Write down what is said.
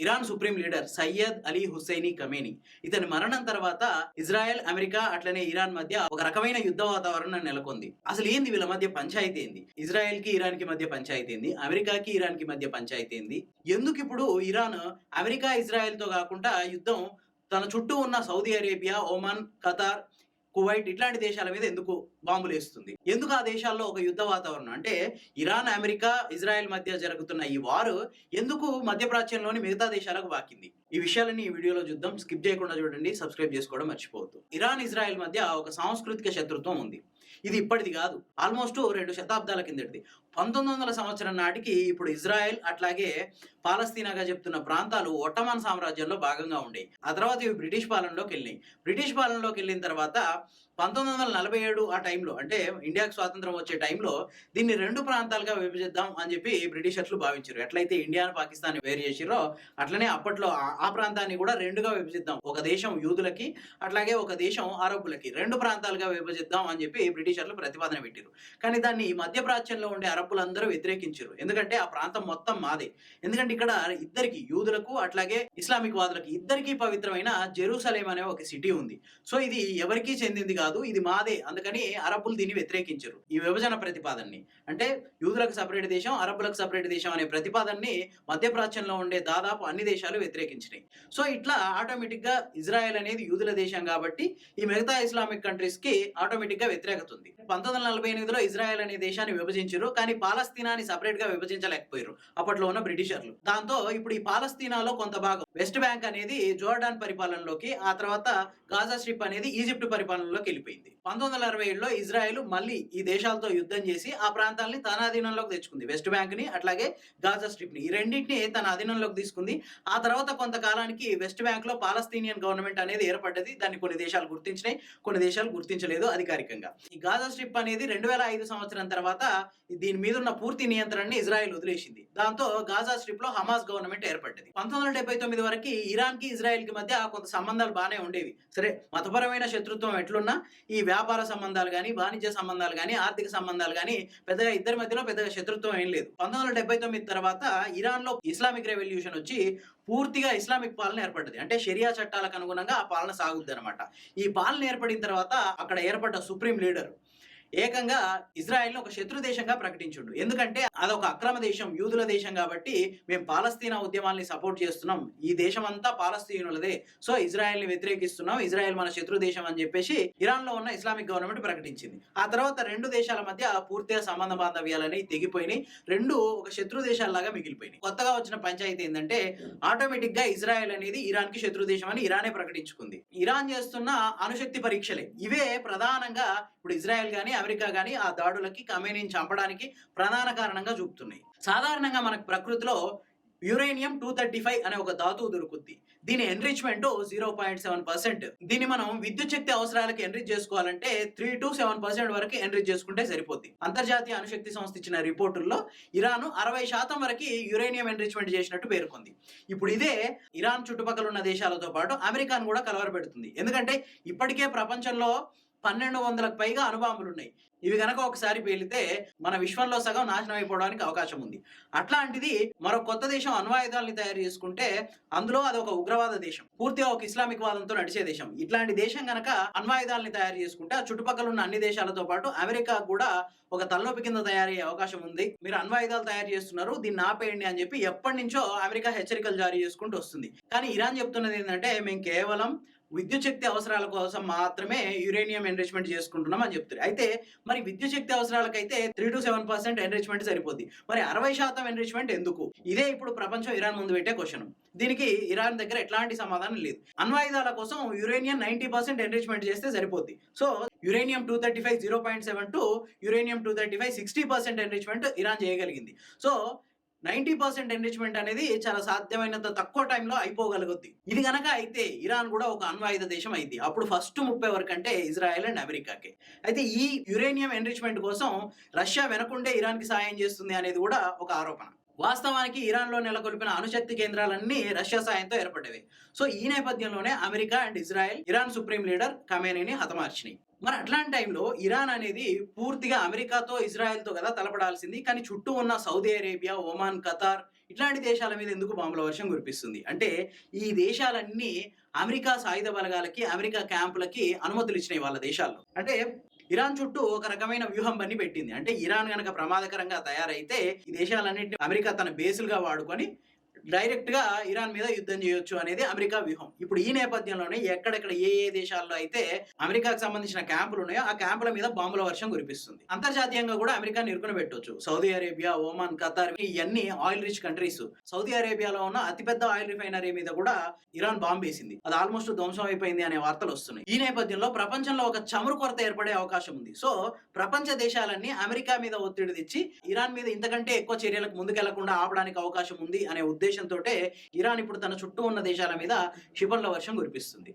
Iran supreme leader Syed Ali Husseini Khamenei ఇతని మరణం తర్వాత ఇజ్రాయెల్, అమెరికా అట్లనే ఇరాన్ మధ్య ఒక రకమైన యుద్ధ వాతావరణం నెలకొంది. అసలు ఏంది వీళ్ళ మధ్య పంచాయతీ ఏంది? ఇజ్రాయెల్ కి ఇరాన్ కి మధ్య పంచాయతీ ఏంది? అమెరికాకి ఇరాన్ కి మధ్య పంచాయతీ ఏంది? ఎందుకు ఇప్పుడు ఇరాన్ అమెరికా, ఇజ్రాయెల్ తో కాకుండా యుద్ధం తన చుట్టూ ఉన్న Saudi Arabia, Oman, Qatar, Kuwait ఇట్లాంటి దేశాల మీద ఎందుకు బాంబులు వేస్తుంది? ఎందుకు ఆ దేశాల్లో ఒక యుద్ధ వాతావరణం? అంటే ఇరాన్, అమెరికా, ఇజ్రాయెల్ మధ్య జరుగుతున్న ఈ వారు ఎందుకు మధ్యప్రాచ్యంలోని మిగతా దేశాలకు బాకింది? ఈ విషయాలని ఈ వీడియోలో చూద్దాం. స్కిప్ చేయకుండా చూడండి, సబ్స్క్రైబ్ చేసుకోవడం మర్చిపోవద్దు. ఇరాన్, ఇజ్రాయెల్ మధ్య ఒక సాంస్కృతిక శత్రుత్వం ఉంది. ఇది ఇప్పటిది కాదు, ఆల్మోస్ట్ 2 శతాబ్దాల కిందటిది. 1900 సంవత్సరం నాటికి ఇప్పుడు ఇజ్రాయెల్ అట్లాగే పాలస్తీనాగా చెప్తున్న ప్రాంతాలు ఒట్టమాన్ సామ్రాజ్యంలో భాగంగా ఉండేవి. ఆ తర్వాత ఇవి బ్రిటిష్ పాలనలోకి వెళ్ళినాయి. బ్రిటిష్ పాలనలోకి వెళ్ళిన తర్వాత 1947 ఆ టైంలో, అంటే ఇండియాకు స్వాతంత్రం వచ్చే టైంలో దీన్ని 2 ప్రాంతాలుగా విభజిద్దాం అని చెప్పి బ్రిటిషర్లు భావించారు. ఎట్లయితే ఇండియాను, పాకిస్తాన్ వేరు చేసిరో అట్లనే అప్పట్లో ఆ ప్రాంతాన్ని కూడా 2గా విభజిద్దాం, ఒక దేశం యూదులకి అట్లాగే ఒక దేశం అరబ్బులకి 2 ప్రాంతాలుగా విభజిద్దాం అని చెప్పి బ్రిటిషర్లు ప్రతిపాదన పెట్టారు. కానీ దాన్ని మధ్యప్రాచ్యంలో ఉండే అరబ్బులందరూ వ్యతిరేకించారు. ఎందుకంటే ఆ ప్రాంతం మొత్తం మాదే. ఎందుకంటే ఇక్కడ ఇద్దరికి, యూదులకు అట్లాగే ఇస్లామిక్ వాదులకి ఇద్దరికి పవిత్రమైన జెరూసలేం అనే ఒక సిటీ ఉంది. సో ఇది ఎవరికీ చెందింది కాదు, ఇది మాదే. అందుకని అరబ్బులు దీన్ని వ్యతిరేకించారు, ఈ విభజన ప్రతిపాదనని. అంటే యూదులకు సపరేట్ దేశం, అరబ్బులకు సపరేట్ దేశం అనే ప్రతిపాదనని మధ్యప్రాచ్యంలో ఉండే దాదాపు అన్ని దేశాలు వ్యతిరేకించినాయి. సో ఇట్లా ఆటోమేటిక్ గా ఇజ్రాయెల్ అనేది యూదుల దేశం కాబట్టి ఈ మిగతా ఇస్లామిక్ కంట్రీస్ కి ఆటోమేటిక్ గా వ్యతిరేకత ఉంది. 1948లో ఇజ్రాయెల్ అనే దేశాన్ని విభజించారు, కానీ పాలస్తీనాని సపరేట్ గా విభజించలేకపోయారు అప్పట్లో ఉన్న బ్రిటిషర్లు. దాంతో ఇప్పుడు ఈ పాలస్తీనాలో కొంత భాగం, వెస్ట్ బ్యాంక్ అనేది జోర్డాన్ పరిపాలనలోకి, ఆ తర్వాత గాజా స్ట్రిప్ అనేది ఈజిప్ట్ పరిపాలనలోకి వెళ్ళిపోయింది. 1967లో ఇజ్రాయెల్ మళ్ళీ ఈ దేశాలతో యుద్ధం చేసి ఆ ప్రాంతాలని తన అధీనంలోకి తెచ్చుకుంది. వెస్ట్ బ్యాంక్ ని అట్లాగే గాజా స్ట్రిప్ ని, ఈ రెండింటిని తన అధీనంలోకి తీసుకుంది. ఆ తర్వాత కొంతకాలానికి వెస్ట్ బ్యాంక్ లో పాలస్తీనియన్ గవర్నమెంట్ అనేది ఏర్పడ్డది. దాన్ని కొన్ని దేశాలు గుర్తించినాయి, కొన్ని దేశాలు గుర్తించలేదు అధికారికంగా. ఈ గాజా స్ట్రిప్ అనేది 2005 సంవత్సరం తర్వాత దీని మీద ఉన్న పూర్తి నియంత్రణని ఇజ్రాయెల్ వదిలేసింది. దాంతో గాజా స్ట్రిప్ లో హమాస్ గవర్నమెంట్ ఏర్పడ్డది. 1979 వరకు ఇరాన్ కి, ఇజ్రాయెల్ కి మధ్య కొంత సంబంధాలు బాగానే ఉండేవి. సరే, మతపరమైన శత్రుత్వం ఎట్లున్నా ఈ వ్యాపార సంబంధాలు కానీ, వాణిజ్య సంబంధాలు కానీ, ఆర్థిక సంబంధాలు కానీ పెద్దగా ఇద్దరి మధ్యలో పెద్దగా శత్రుత్వం ఏం లేదు. 1979 తర్వాత ఇరాన్ లో ఇస్లామిక్ రెవల్యూషన్ వచ్చి పూర్తిగా ఇస్లామిక్ పాలన ఏర్పడ్డది. అంటే షరియా చట్టాలకు అనుగుణంగా ఆ పాలన సాగుద్ది అనమాట. ఈ పాలన ఏర్పడిన తర్వాత అక్కడ ఏర్పడ్డ సుప్రీం లీడర్ ఏకంగా ఇజ్రాయెల్ని ఒక శత్రు దేశంగా ప్రకటించుండు. ఎందుకంటే అదొక అక్రమ దేశం, యూదుల దేశం కాబట్టి మేము పాలస్తీనా ఉద్యమాల్ని సపోర్ట్ చేస్తున్నాం, ఈ దేశం అంతా పాలస్తీనులదే, సో ఇజ్రాయెల్ని వ్యతిరేకిస్తున్నాం, ఇజ్రాయెల్ మన శత్రు దేశం అని చెప్పేసి ఇరాన్ లో ఉన్న ఇస్లామిక్ గవర్నమెంట్ ప్రకటించింది. ఆ తర్వాత 2 దేశాల మధ్య పూర్తిగా సంబంధ బాంధవ్యాలని తెగిపోయినాయి. 2 ఒక శత్రు దేశాలలాగా మిగిలిపోయినాయి. కొత్తగా వచ్చిన పంచాయతీ ఏంటంటే ఆటోమేటిక్ గా ఇజ్రాయెల్ అనేది ఇరాన్ కి శత్రు దేశం అని ఇరానే ప్రకటించుకుంది. ఇరాన్ చేస్తున్న అణుశక్తి పరీక్షలే ఇవే ప్రధానంగా ఇప్పుడు ఇజ్రాయెల్ గానీ, అమెరికా గానీ ఆ దాడులకి, ఖమేనీని చంపడానికి ప్రధాన కారణంగా చూపుతున్నాయి. సాధారణంగా మనకు ప్రకృతిలో యురేనియం 235 అనే ఒక ధాతువు దొరుకుద్ది. దీని ఎన్రిచ్మెంట్ 0.7%. దీన్ని మనం విద్యుత్ శక్తి అవసరాలకి ఎన్రిచ్ చేసుకోవాలంటే 3 to 7% వరకు ఎన్రిచ్ చేసుకుంటే సరిపోద్ది. అంతర్జాతీయ అణుశక్తి సంస్థ ఇచ్చిన రిపోర్టుల్లో ఇరాన్ 60% వరకు యురేనియం ఎన్రిచ్మెంట్ చేసినట్టు పేర్కొంది. ఇప్పుడు ఇదే ఇరాన్ చుట్టుపక్కల ఉన్న దేశాలతో పాటు అమెరికాను కూడా కలవరపెడుతుంది. ఎందుకంటే ఇప్పటికే ప్రపంచంలో 1200లకు పైగా అణుబాంబులు ఉన్నాయి. ఇవి గనక ఒకసారి పేలితే మన విశ్వంలో సగం నాశనం అయిపోవడానికి అవకాశం ఉంది. అట్లాంటిది మరో కొత్త దేశం అణ్వాయుధాలని తయారు చేసుకుంటే అందులో అదొక ఉగ్రవాద దేశం, పూర్తిగా ఒక ఇస్లామిక్ వాదంతో నడిచే దేశం. ఇట్లాంటి దేశం గనక అణ్వాయుధాలని తయారు చేసుకుంటే ఆ చుట్టుపక్కల ఉన్న అన్ని దేశాలతో పాటు అమెరికా కూడా ఒక తలనొప్పి కింద తయారయ్యే అవకాశం ఉంది. మీరు అణ్వాయుధాలు తయారు చేస్తున్నారు, దీన్ని ఆపేయండి అని చెప్పి ఎప్పటి నుంచో అమెరికా హెచ్చరికలు జారీ చేసుకుంటూ వస్తుంది. కానీ ఇరాన్ చెప్తున్నది ఏంటంటే మేము కేవలం విద్యుత్ శక్తి అవసరాల కోసం మాత్రమే యురేనియం ఎన్రిచ్మెంట్ చేసుకుంటున్నాం అని చెప్తారు. అయితే మరి విద్యుత్ శక్తి అవసరాలకైతే 3 to 7% ఎన్రిచ్మెంట్ సరిపోద్ది, మరి 60% ఎన్రిచ్మెంట్ ఎందుకు? ఇదే ఇప్పుడు ప్రపంచం ఇరాన్ ముందు పెట్టే క్వశ్చన్. దీనికి ఇరాన్ దగ్గర ఎట్లాంటి సమాధానం లేదు. అణ్వాయుధాల కోసం యురేనియం 90% ఎన్రిచ్మెంట్ చేస్తే సరిపోద్ది. So uranium 235 0.7 uranium 235 60% enrichment Iran చేయగలిగింది. సో 90% ఎన్రిచ్మెంట్ అనేది చాలా సాధ్యమైనంత తక్కువ టైంలో అయిపోగలుగుద్ది. ఇది గనక అయితే ఇరాన్ కూడా ఒక అణ్వాయుధ దేశం అయింది. అప్పుడు ఫస్ట్ 30 వరకు అంటే ఇజ్రాయెల్ అండ్ అమెరికాకే. అయితే ఈ యురేనియం ఎన్రిచ్మెంట్ కోసం రష్యా వెనకుండే ఇరాన్ కి సాయం చేస్తుంది అనేది కూడా ఒక ఆరోపణ. వాస్తవానికి ఇరాన్‌లో నెలకొల్పిన అణుశక్తి కేంద్రాలన్నీ రష్యా సాయంతో ఏర్పడ్డవి. సో, ఈ నేపథ్యంలోనే America and Israel Iran supreme leader ఖమేనీని హతమార్చినాయి. మరి అట్లాంటి టైంలో ఇరాన్ అనేది పూర్తిగా అమెరికాతో, ఇజ్రాయెల్‌తో కదా తలపడాల్సింది. కానీ చుట్టూ ఉన్న సౌదీ అరేబియా, ఒమాన్, ఖతార్ ఇట్లాంటి దేశాల మీద ఎందుకు బాంబుల వర్షం కురిపిస్తుంది? అంటే ఈ దేశాలన్నీ అమెరికా సాయుధ బలగాలకి, అమెరికా క్యాంపులకి అనుమతులు ఇచ్చినాయి వాళ్ళ దేశాల్లో. అంటే ఇరాన్ చుట్టూ ఒక రకమైన వ్యూహం బన్ని పెట్టింది. అంటే ఇరాన్ గనక ప్రమాదకరంగా తయారైతే ఈ దేశాలన్నిటిని అమెరికా తన బేసులుగా వాడుకొని డైరెక్ట్‌గా ఇరాన్ మీద యుద్ధం చేయొచ్చు అనేది అమెరికా వ్యూహం. ఇప్పుడు ఈ నేపథ్యంలోనే ఎక్కడెక్కడ ఏ దేశాల్లో అయితే అమెరికాకు సంబంధించిన క్యాంపులు ఉన్నాయో ఆ క్యాంపుల మీద బాంబుల వర్షం కురిపిస్తుంది. అంతర్జాతీయంగా కూడా అమెరికాని ఇరుకున పెట్టొచ్చు. సౌదీ అరేబియా, ఒమాన్, ఖతార్ ఇయన్నీ ఆయిల్ రిచ్ కంట్రీస్. సౌదీ అరేబియాలో ఉన్న అతిపెద్ద ఆయిల్ రిఫైనరీ మీద కూడా ఇరాన్ బాంబేసింది. అది ఆల్మోస్ట్ ధ్వంసం అయిపోయింది అనే వార్తలు వస్తున్నాయి. ఈ నేపథ్యంలో ప్రపంచంలో ఒక చమురు కొరత ఏర్పడే అవకాశం ఉంది. సో, ప్రపంచ దేశాలన్నీ అమెరికా మీద ఒత్తిడి తెచ్చి ఇరాన్ మీద ఇంతకంటే ఎక్కువ చర్యలకు ముందుకెళ్లకుండా ఆపడానికి అవకాశం ఉంది అనే ఉద్దేశంతోటే ఇరాన్ ఇప్పుడు తన చుట్టూ ఉన్న దేశాల మీద క్షిపణుల వర్షం కురిపిస్తుంది.